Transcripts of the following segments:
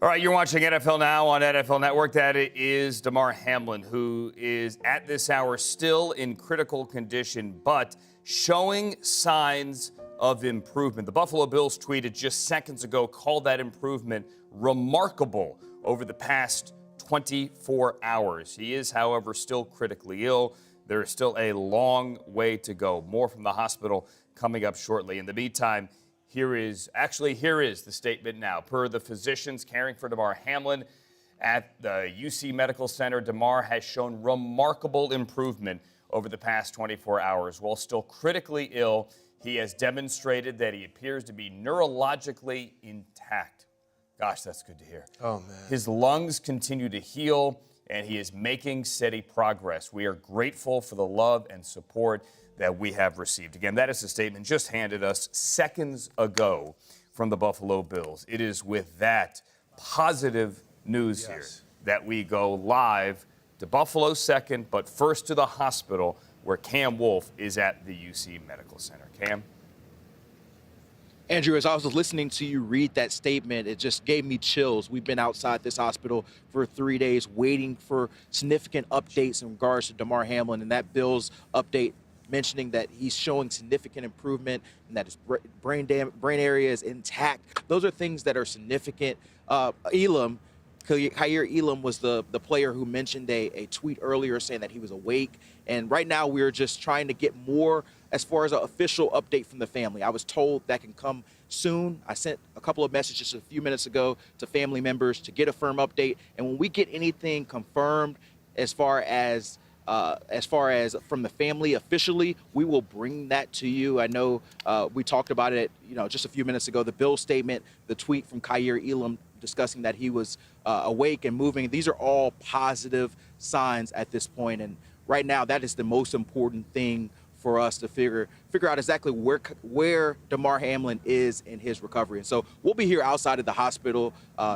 All right, you're watching NFL Now on NFL Network. That is DAMAR HAMLIN, who is at this hour still in critical condition, but showing signs of improvement. The Buffalo Bills tweeted just seconds ago, called that improvement remarkable over the past 24 hours. He is, however, still critically ill. There is still a long way to go. More from the hospital coming up shortly. In the meantime, here is the statement now. Per the physicians caring for DAMAR HAMLIN at the UC Medical Center, DAMAR has shown remarkable improvement over the past 24 hours. While still critically ill, he has demonstrated that he appears to be neurologically intact. Gosh, that's good to hear. Oh, man. His lungs continue to heal, and he is making steady progress. We are grateful for the love and support that we have received. Again, that is a statement just handed us seconds ago from the Buffalo Bills. It is with that positive news here that we go live to Buffalo second, but first to the hospital where Cam Wolfe is at the UC Medical Center. Cam? Andrew, as I was listening to you read that statement, it just gave me chills. We've been outside this hospital for 3 days waiting for significant updates in regards to DAMAR HAMLIN, and that Bills update mentioning that he's showing significant improvement and that his brain area is intact. Those are things that are significant. Khair Elam was the player who mentioned a tweet earlier saying that he was awake. And right now we're just trying to get more as far as an official update from the family. I was told that can come soon. I sent a couple of messages a few minutes ago to family members to get a firm update. And when we get anything confirmed as far as from the family officially, we will bring that to you. I know we talked about it, just a few minutes ago, the Bill statement, the tweet from Khair Elam discussing that he was awake and moving. These are all positive signs at this point. And right now, that is the most important thing for us to figure out exactly where DAMAR HAMLIN is in his recovery. And so we'll be here outside of the hospital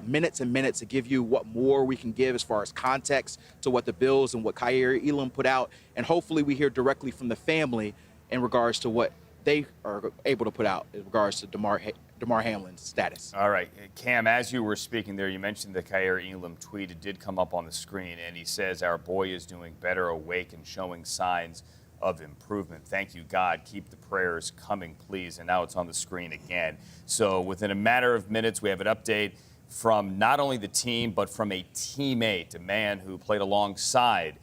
minutes and minutes to give you what more we can give as far as context to what the Bills and what Khair Elam put out. And hopefully we hear directly from the family in regards to what they are able to put out in regards to DAMAR HAMLIN's status. All right, Cam, as you were speaking there, you mentioned the Khair Elam tweet. It did come up on the screen, and he says, "Our boy is doing better, awake, and showing signs of improvement. Thank you, God. Keep the prayers coming, please." And now it's on the screen again. So within a matter of minutes, we have an update from not only the team, but from a teammate, a man who played alongside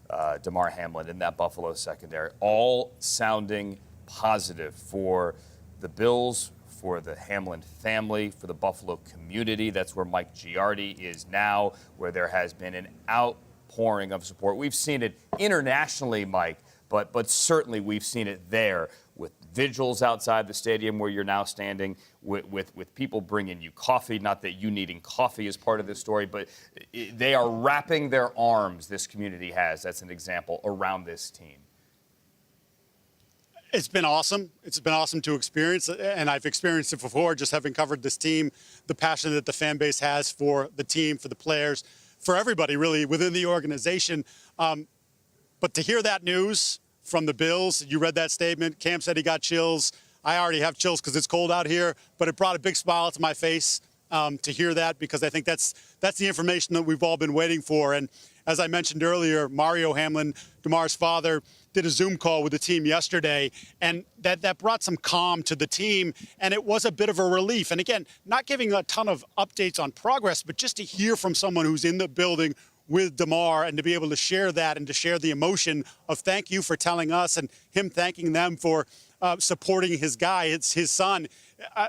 DAMAR HAMLIN in that Buffalo secondary, all sounding positive for the Bills, for the Hamlin family, for the Buffalo community. That's where Mike Giardi is now, where there has been an outpouring of support. We've seen it internationally, Mike, but certainly we've seen it there with vigils outside the stadium where you're now standing, with people bringing you coffee. Not that you needing coffee is part of this story, but they are wrapping their arms, this community has, that's an example, around this team. It's been awesome. It's been awesome to experience, and I've experienced it before, just having covered this team, the passion that the fan base has for the team, for the players, for everybody really within the organization. But to hear that news from the Bills, you read that statement, Cam said he got chills. I already have chills because it's cold out here, but it brought a big smile to my face to hear that, because I think that's the information that we've all been waiting for. And as I mentioned earlier, Mario Hamlin, DAMAR's father, did a Zoom call with the team yesterday, and that brought some calm to the team, and it was a bit of a relief. And again, not giving a ton of updates on progress, but just to hear from someone who's in the building with DAMAR and to be able to share that and to share the emotion of thank you for telling us and him thanking them for supporting his guy, it's his son.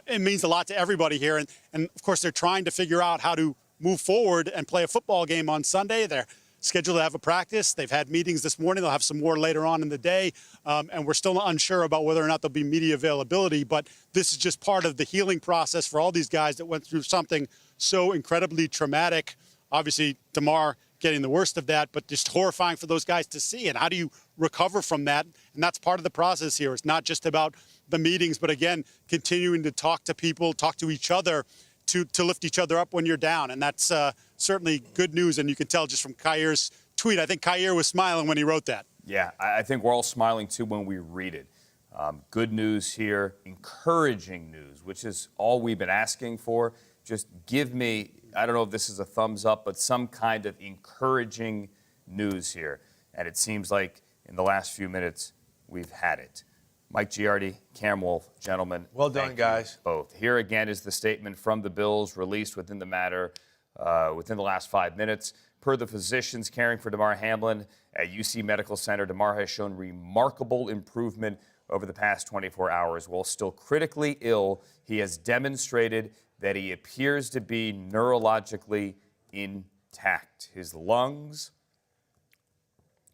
It means a lot to everybody here. And of course, they're trying to figure out how to move forward and play a football game on Sunday. They're scheduled to have a practice. They've had meetings this morning. They'll have some more later on in the day. And we're still unsure about whether or not there'll be media availability. But this is just part of the healing process for all these guys that went through something so incredibly traumatic. Obviously, DAMAR getting the worst of that, but just horrifying for those guys to see. And how do you recover from that? And that's part of the process here. It's not just about the meetings, but again, continuing to talk to people, talk to each other, to lift each other up when you're down. And that's certainly good news. And you can tell just from Khair's tweet, I think Khair was smiling when he wrote that. Yeah, I think we're all smiling too when we read it. Good news here, encouraging news, which is all we've been asking for. Just give me I don't know if this is a thumbs up, but some kind of encouraging news here. And it seems like in the last few minutes, we've had it. Mike Giardi, Cam Wolf, gentlemen. Well done, thank you guys. both. Here again is the statement from the Bills released within the last 5 minutes. Per the physicians caring for DAMAR HAMLIN at UC Medical Center, DAMAR has shown remarkable improvement over the past 24 hours. While still critically ill, he has demonstrated that he appears to be neurologically intact. His lungs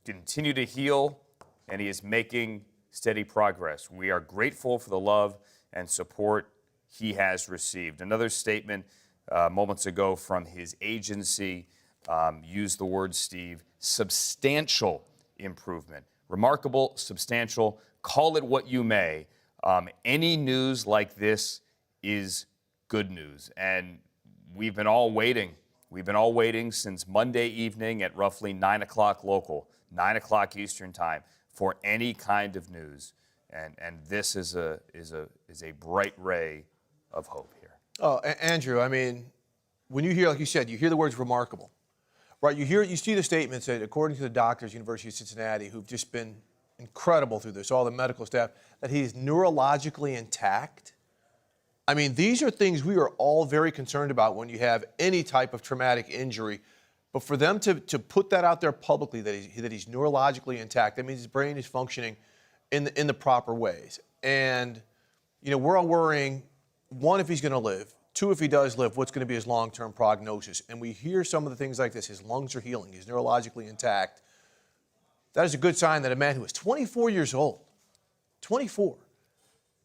continue to heal, and he is making steady progress. We are grateful for the love and support he has received. Another statement moments ago from his agency used the word, Steve, substantial improvement. Remarkable, substantial, call it what you may. Any news like this is good news. And we've been all waiting. We've been all waiting since Monday evening at roughly 9 o'clock local, 9 o'clock Eastern time, for any kind of news. And this is a bright ray of hope here. Oh, Andrew, I mean, when you hear, like you said, you hear the words remarkable, right? You see the statements that, according to the doctors, University of Cincinnati, who've just been incredible through this, all the medical staff, that he's neurologically intact. I mean, these are things we are all very concerned about when you have any type of traumatic injury. But for them to put that out there publicly, that he's neurologically intact, that means his brain is functioning in the proper ways. And, you know, we're all worrying, one, if he's going to live, two, if he does live, what's going to be his long-term prognosis. And we hear some of the things like this. His lungs are healing. He's neurologically intact. That is a good sign that a man who is 24 years old, 24,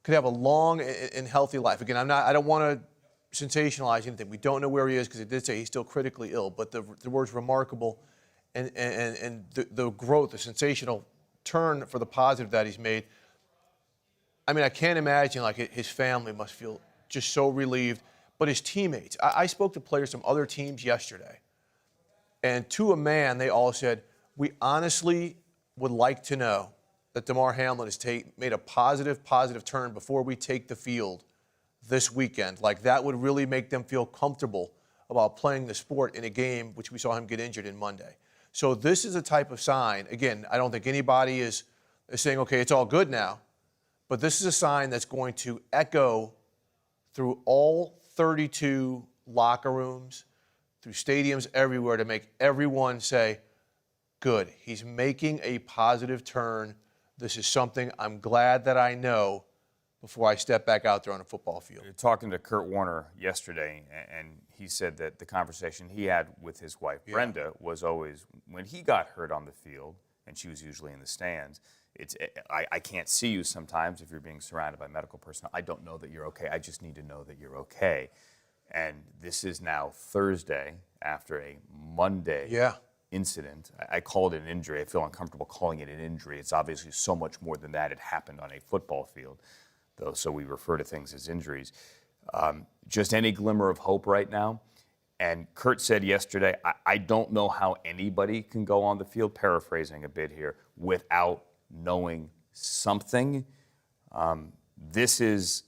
could have a long and healthy life. Again, I don't want to sensationalize anything. We don't know where he is because it did say he's still critically ill. But the word's remarkable, and the growth, the sensational turn for the positive that he's made. I mean, I can't imagine, like, his family must feel just so relieved. But his teammates, I spoke to players from other teams yesterday, and to a man, they all said, we honestly would like to know that DAMAR HAMLIN has made a positive turn before we take the field this weekend. Like, that would really make them feel comfortable about playing the sport in a game which we saw him get injured in Monday. So this is a type of sign. Again, I don't think anybody is saying, okay, it's all good now. But this is a sign that's going to echo through all 32 locker rooms, through stadiums everywhere, to make everyone say, good, he's making a positive turn. This is something I'm glad that I know before I step back out there on a football field. You're talking to Kurt Warner yesterday, and he said that the conversation he had with his wife, Brenda, was always, when he got hurt on the field, and she was usually in the stands, I can't see you sometimes if you're being surrounded by medical personnel. I don't know that you're okay. I just need to know that you're okay. And this is now Thursday after a Monday incident. I called it an injury. I feel uncomfortable calling it an injury. It's obviously so much more than that. It happened on a football field, though, so we refer to things as injuries. Just any glimmer of hope right now. And Kurt said yesterday, I don't know how anybody can go on the field, paraphrasing a bit here, without knowing something. This is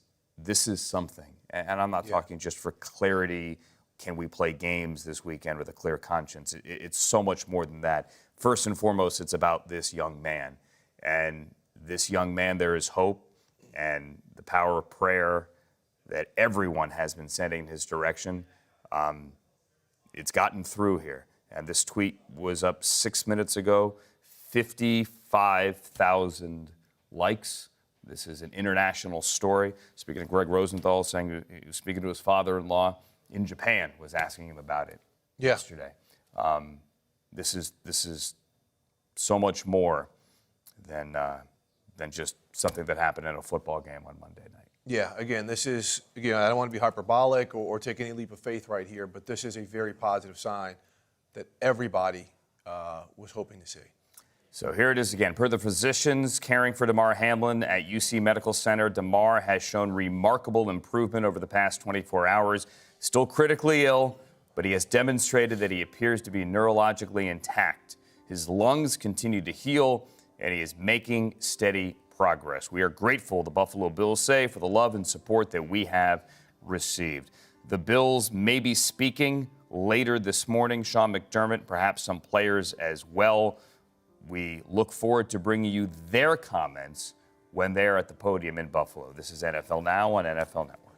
something. And I'm not talking just for clarity. Can we play games this weekend with a clear conscience? It's so much more than that. First and foremost, it's about this young man. And this young man, there is hope and the power of prayer that everyone has been sending in his direction. It's gotten through here. And this tweet was up 6 minutes ago, 55,000 likes. This is an international story. Speaking of Greg Rosenthal, saying he was speaking to his father-in-law in Japan, was asking him about it yesterday. This is so much more than just something that happened in a football game on Monday night. Yeah, again, I don't want to be hyperbolic or take any leap of faith right here, but this is a very positive sign that everybody was hoping to see. So here it is again. Per the physicians caring for DAMAR HAMLIN at UC Medical Center, DAMAR has shown remarkable improvement over the past 24 hours. Still critically ill, but he has demonstrated that he appears to be neurologically intact. His lungs continue to heal, and he is making steady progress. We are grateful, the Buffalo Bills say, for the love and support that we have received. The Bills may be speaking later this morning. Sean McDermott, perhaps some players as well. We look forward to bringing you their comments when they're at the podium in Buffalo. This is NFL Now on NFL Network.